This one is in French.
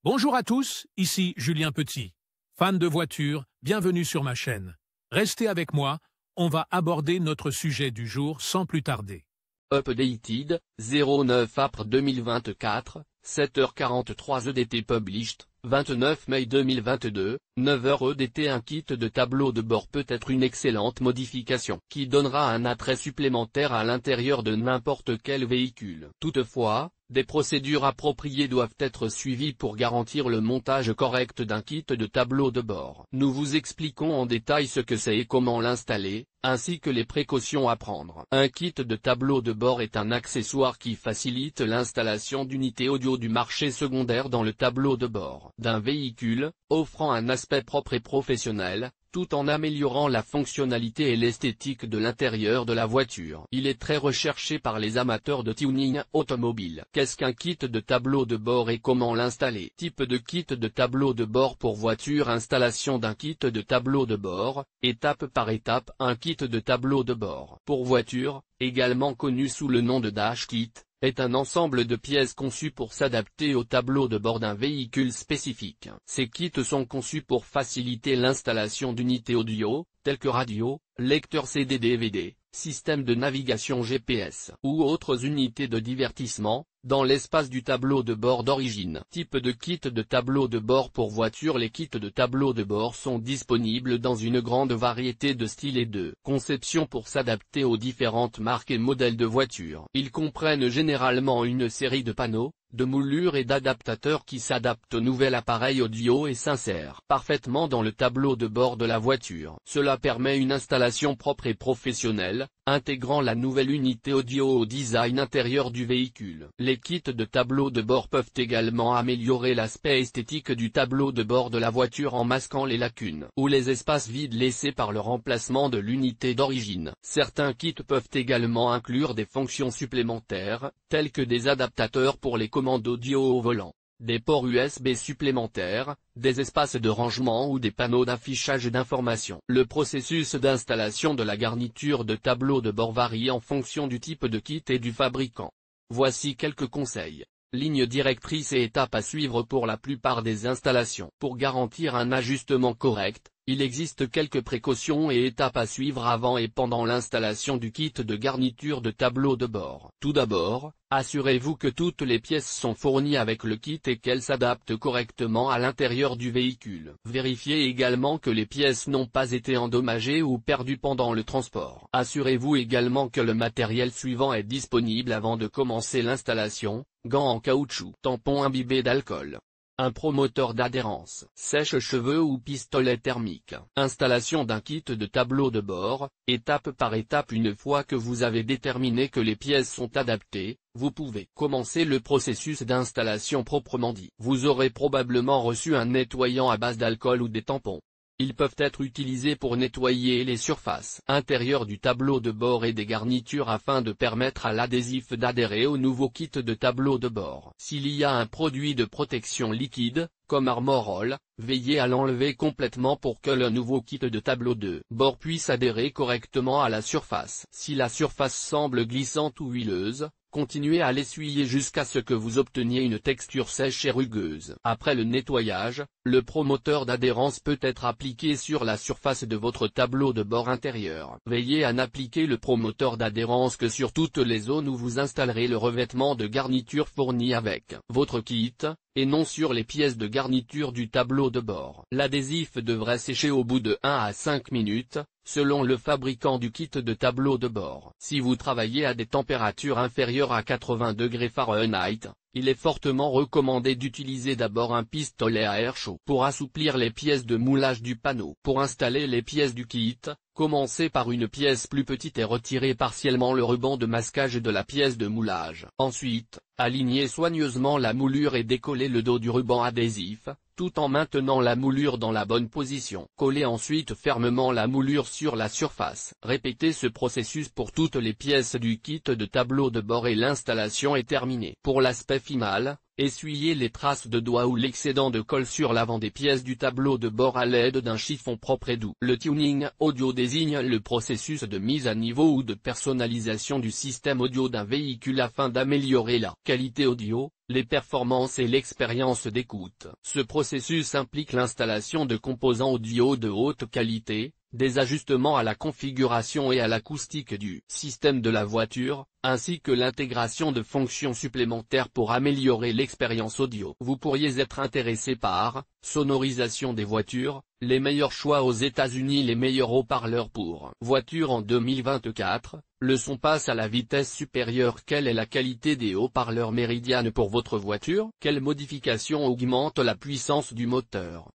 Bonjour à tous, ici Julien Petit. Fan de voitures, bienvenue sur ma chaîne. Restez avec moi, on va aborder notre sujet du jour sans plus tarder. Updated, 09 April 2024, 7h43 EDT Published, 29 mai 2022, 9h EDT. Un kit de tableau de bord peut être une excellente modification qui donnera un attrait supplémentaire à l'intérieur de n'importe quel véhicule. Toutefois, des procédures appropriées doivent être suivies pour garantir le montage correct d'un kit de tableau de bord. Nous vous expliquons en détail ce que c'est et comment l'installer, ainsi que les précautions à prendre. Un kit de tableau de bord est un accessoire qui facilite l'installation d'unités audio du marché secondaire dans le tableau de bord d'un véhicule, offrant un aspect propre et professionnel, tout en améliorant la fonctionnalité et l'esthétique de l'intérieur de la voiture. Il est très recherché par les amateurs de tuning automobile. Qu'est-ce qu'un kit de tableau de bord et comment l'installer? Type de kit de tableau de bord pour voiture. Installation d'un kit de tableau de bord, étape par étape. Un kit de tableau de bord pour voiture, également connu sous le nom de dash kit, est un ensemble de pièces conçues pour s'adapter au tableau de bord d'un véhicule spécifique. Ces kits sont conçus pour faciliter l'installation d'unités audio, telles que radio, lecteur CD-DVD, système de navigation GPS ou autres unités de divertissement, dans l'espace du tableau de bord d'origine. Type de kit de tableau de bord pour voiture. Les kits de tableau de bord sont disponibles dans une grande variété de styles et de conceptions pour s'adapter aux différentes marques et modèles de voitures. Ils comprennent généralement une série de panneaux, de moulures et d'adaptateurs qui s'adaptent au nouvel appareil audio et s'insèrent parfaitement dans le tableau de bord de la voiture. Cela permet une installation propre et professionnelle, intégrant la nouvelle unité audio au design intérieur du véhicule. Les kits de tableau de bord peuvent également améliorer l'aspect esthétique du tableau de bord de la voiture en masquant les lacunes ou les espaces vides laissés par le remplacement de l'unité d'origine. Certains kits peuvent également inclure des fonctions supplémentaires, telles que des adaptateurs pour les commandes audio au volant, des ports USB supplémentaires, des espaces de rangement ou des panneaux d'affichage d'informations. Le processus d'installation de la garniture de tableau de bord varie en fonction du type de kit et du fabricant. Voici quelques conseils, lignes directrices et étapes à suivre pour la plupart des installations. Pour garantir un ajustement correct, il existe quelques précautions et étapes à suivre avant et pendant l'installation du kit de garniture de tableau de bord. Tout d'abord, assurez-vous que toutes les pièces sont fournies avec le kit et qu'elles s'adaptent correctement à l'intérieur du véhicule. Vérifiez également que les pièces n'ont pas été endommagées ou perdues pendant le transport. Assurez-vous également que le matériel suivant est disponible avant de commencer l'installation: gants en caoutchouc, tampons imbibés d'alcool, un promoteur d'adhérence, sèche-cheveux ou pistolet thermique. Installation d'un kit de tableau de bord, étape par étape. Une fois que vous avez déterminé que les pièces sont adaptées, vous pouvez commencer le processus d'installation proprement dit. Vous aurez probablement reçu un nettoyant à base d'alcool ou des tampons. Ils peuvent être utilisés pour nettoyer les surfaces intérieures du tableau de bord et des garnitures afin de permettre à l'adhésif d'adhérer au nouveau kit de tableau de bord. S'il y a un produit de protection liquide, comme Armor-All, veillez à l'enlever complètement pour que le nouveau kit de tableau de bord puisse adhérer correctement à la surface. Si la surface semble glissante ou huileuse, continuez à l'essuyer jusqu'à ce que vous obteniez une texture sèche et rugueuse. Après le nettoyage, le promoteur d'adhérence peut être appliqué sur la surface de votre tableau de bord intérieur. Veillez à n'appliquer le promoteur d'adhérence que sur toutes les zones où vous installerez le revêtement de garniture fourni avec votre kit, et non sur les pièces de garniture du tableau de bord. L'adhésif devrait sécher au bout de 1 à 5 minutes, selon le fabricant du kit de tableau de bord. Si vous travaillez à des températures inférieures à 80 degrés Fahrenheit, il est fortement recommandé d'utiliser d'abord un pistolet à air chaud pour assouplir les pièces de moulage du panneau. Pour installer les pièces du kit, commencez par une pièce plus petite et retirez partiellement le ruban de masquage de la pièce de moulage. Ensuite, alignez soigneusement la moulure et décollez le dos du ruban adhésif, tout en maintenant la moulure dans la bonne position. Collez ensuite fermement la moulure sur la surface. Répétez ce processus pour toutes les pièces du kit de tableau de bord et l'installation est terminée. Pour l'aspect final, Essuyez les traces de doigts ou l'excédent de colle sur l'avant des pièces du tableau de bord à l'aide d'un chiffon propre et doux. Le tuning audio désigne le processus de mise à niveau ou de personnalisation du système audio d'un véhicule afin d'améliorer la qualité audio, les performances et l'expérience d'écoute. Ce processus implique l'installation de composants audio de haute qualité, des ajustements à la configuration et à l'acoustique du système de la voiture, ainsi que l'intégration de fonctions supplémentaires pour améliorer l'expérience audio. Vous pourriez être intéressé par sonorisation des voitures, les meilleurs choix aux États-Unis, les meilleurs haut-parleurs pour voiture en 2024, le son passe à la vitesse supérieure. Quelle est la qualité des haut-parleurs Meridian pour votre voiture? Quelle modification augmente la puissance du moteur?